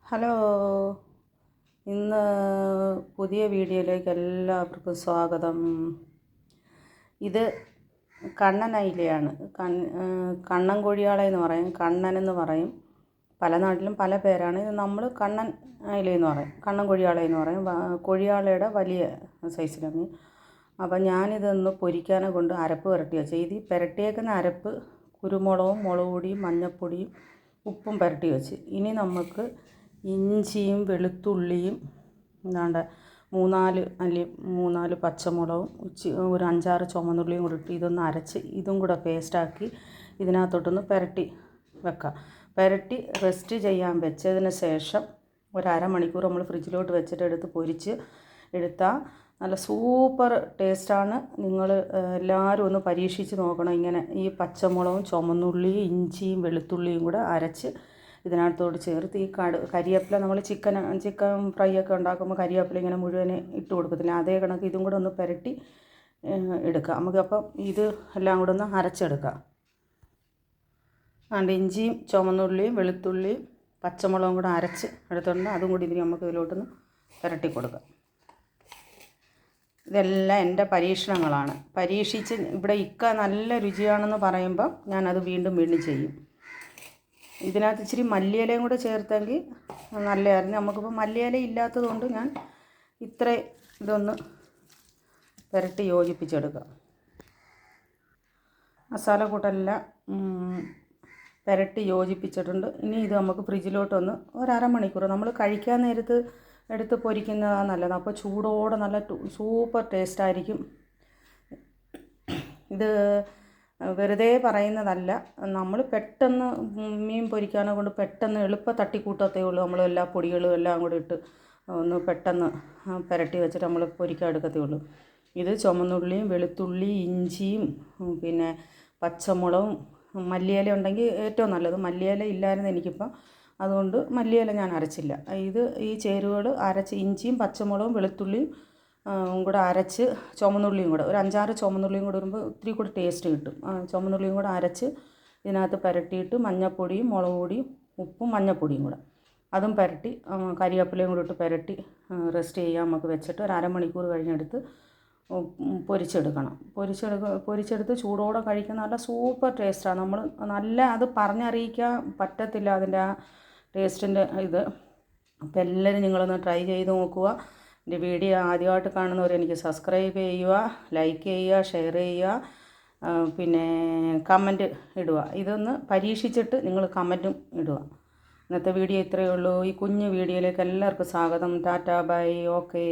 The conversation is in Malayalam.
ഹലോ, ഇന്ന് പുതിയ വീഡിയോയിലേക്ക് എല്ലാവർക്കും സ്വാഗതം. ഇത് കണ്ണൻ അയിലയാണ്. കണ്ണൻ കൊഴിയാളയെന്ന് പറയും, കണ്ണനെന്ന് പറയും. പല നാട്ടിലും പല പേരാണ്. ഇത് നമ്മൾ കണ്ണൻ അയിലയെന്ന് പറയും, കണ്ണൻ കൊഴിയാളയെന്ന് പറയും. കൊഴിയാളയുടെ വലിയ സൈസിലാണ്. അപ്പം ഞാനിതൊന്ന് പൊരിക്കാനെ കൊണ്ട് അരപ്പ് പുരട്ടി വെച്ചാൽ ഇത് പുരട്ടിയേക്കുന്ന അരപ്പ് കുരുമുളകും മുളക് പൊടിയും മഞ്ഞൾപ്പൊടിയും ഉപ്പും പുരട്ടി വെച്ച്. ഇനി നമുക്ക് ഇഞ്ചിയും വെളുത്തുള്ളിയും എന്താണ്ട് മൂന്നാല് പച്ചമുളകും ഒരു 5-6 ചുവന്നുള്ളിയും കൂടി ഇട്ട് ഇതൊന്ന് അരച്ച് ഇതും കൂടെ പേസ്റ്റാക്കി ഇതിനകത്തോട്ടൊന്ന് പുരട്ടി വെക്കാം. പുരട്ടി റെസ്റ്റ് ചെയ്യാൻ വെച്ചതിന് ശേഷം ഒരു അരമണിക്കൂർ നമ്മൾ ഫ്രിഡ്ജിലോട്ട് വെച്ചിട്ട് എടുത്ത് പൊരിച്ച് എടുത്താൽ നല്ല സൂപ്പർ ടേസ്റ്റാണ്. നിങ്ങൾ എല്ലാവരും ഒന്ന് പരീക്ഷിച്ച് നോക്കണം. ഇങ്ങനെ ഈ പച്ചമുളകും ചുവന്നുള്ളിയും ഇഞ്ചിയും വെളുത്തുള്ളിയും കൂടെ അരച്ച് ഇതിനകത്തോട് ചേർത്ത് ഈ കരിവേപ്പില നമ്മൾ ചിക്കൻ ഫ്രൈ ഒക്കെ ഉണ്ടാക്കുമ്പോൾ കരിവേപ്പില ഇങ്ങനെ മുഴുവനെ ഇട്ട് കൊടുക്കത്തില്ല, അതേ കണക്ക് ഇതും കൂടെ ഒന്ന് പുരട്ടി എടുക്കാം. നമുക്കപ്പം ഇത് എല്ലാം കൂടെ ഒന്ന് അരച്ചെടുക്കാം. അതുകൊണ്ട് ഇഞ്ചിയും ചുവന്നുള്ളിയും വെളുത്തുള്ളിയും പച്ചമുളകും കൂടെ അരച്ച് എടുത്തുകൊണ്ട് അതും കൂടി ഇതിന് നമുക്ക് ഇതിലോട്ടൊന്ന് പുരട്ടി കൊടുക്കാം. ഇതെല്ലാം എൻ്റെ പരീക്ഷണങ്ങളാണ്. പരീക്ഷിച്ച് ഇവിടെ നല്ല രുചിയാണെന്ന് പറയുമ്പം ഞാനത് വീണ്ടും ചെയ്യും. ഇതിനകത്ത് ഇച്ചിരി മല്ലിയിലയും കൂടെ ചേർത്തെങ്കിൽ നല്ലതായിരുന്നു. നമുക്കിപ്പോൾ മല്ലിയില ഇല്ലാത്തത് കൊണ്ട് ഞാൻ ഇതൊന്ന് പുരട്ടി യോജിപ്പിച്ചെടുക്കാം. മസാലക്കൂട്ടെല്ലാം പുരട്ടി യോജിപ്പിച്ചിട്ടുണ്ട്. ഇനി ഇത് നമുക്ക് ഫ്രിഡ്ജിലോട്ടൊന്ന് ഒരു അരമണിക്കൂർ നമ്മൾ കഴിക്കാൻ നേരത്ത് എടുത്ത് പൊരിക്കുന്നതാണ് നല്ലത്. അപ്പോൾ ചൂടോടെ നല്ല സൂപ്പർ ടേസ്റ്റായിരിക്കും. ഇത് വെറുതെ പറയുന്നതല്ല. നമ്മൾ പെട്ടെന്ന് മീൻ പൊരിക്കാനെ കൊണ്ട് പെട്ടെന്ന് എളുപ്പം തട്ടിക്കൂട്ടത്തേ ഉള്ളൂ. നമ്മൾ എല്ലാ പൊടികളും എല്ലാം കൂടി ഇട്ട് ഒന്ന് പെട്ടെന്ന് പുരട്ടി വെച്ചിട്ട് നമ്മൾ പൊരിക്കാൻ എടുക്കത്തേ ഉള്ളൂ. ഇത് ചുവന്നുള്ളിയും വെളുത്തുള്ളി ഇഞ്ചിയും പിന്നെ പച്ചമുളകും മല്ലിയില ഉണ്ടെങ്കിൽ ഏറ്റവും നല്ലത്. മല്ലിയില ഇല്ലായിരുന്നു എനിക്കിപ്പം, അതുകൊണ്ട് മല്ലിയില ഞാൻ അരച്ചില്ല. ഈ ചേരുവകൾ അരച്ച് ഇഞ്ചിയും പച്ചമുളകും വെളുത്തുള്ളിയും കൂടെ അരച്ച് ചുവന്നുള്ളിയും കൂടെ ഒരു 5-6 ചുവന്നുള്ളിയും കൂടെ വരുമ്പോൾ ഒത്തിരി കൂടി ടേസ്റ്റ് കിട്ടും. ചുവന്നുള്ളിയും കൂടെ അരച്ച് ഇതിനകത്ത് പുരട്ടിയിട്ട് മഞ്ഞൾപ്പൊടിയും മുളക് പൊടിയും ഉപ്പും മഞ്ഞൾപ്പൊടിയും കൂടെ അതും പുരട്ടി കരിവേപ്പിലയും കൂടെ ഇട്ട് പുരട്ടി റെസ്റ്റ് ചെയ്യാൻ നമുക്ക് വെച്ചിട്ട് ഒരു അരമണിക്കൂർ കഴിഞ്ഞെടുത്ത് പൊരിച്ചെടുത്ത് ചൂടോടെ കഴിക്കുന്ന നല്ല സൂപ്പർ ടേസ്റ്റാണ്. നമ്മൾ അത് പറഞ്ഞറിയിക്കാൻ പറ്റത്തില്ല അതിൻ്റെ ആ ടേസ്റ്റിൻ്റെ ഇത്. അപ്പോൾ എല്ലാവരും നിങ്ങളൊന്ന് ട്രൈ ചെയ്ത് നോക്കുക. എൻ്റെ വീഡിയോ ആദ്യമായിട്ട് കാണുന്നവർ എനിക്ക് സബ്സ്ക്രൈബ് ചെയ്യുക, ലൈക്ക് ചെയ്യുക, ഷെയർ ചെയ്യുക, പിന്നെ കമൻറ്റ് ഇടുക. ഇതൊന്ന് പരീക്ഷിച്ചിട്ട് നിങ്ങൾ കമൻറ്റും ഇടുക. ഇന്നത്തെ വീഡിയോ ഇത്രയേ ഉള്ളൂ. ഈ കുഞ്ഞു വീഡിയോയിലേക്ക് എല്ലാവർക്കും സ്വാഗതം. Tata bye. ഓക്കേ.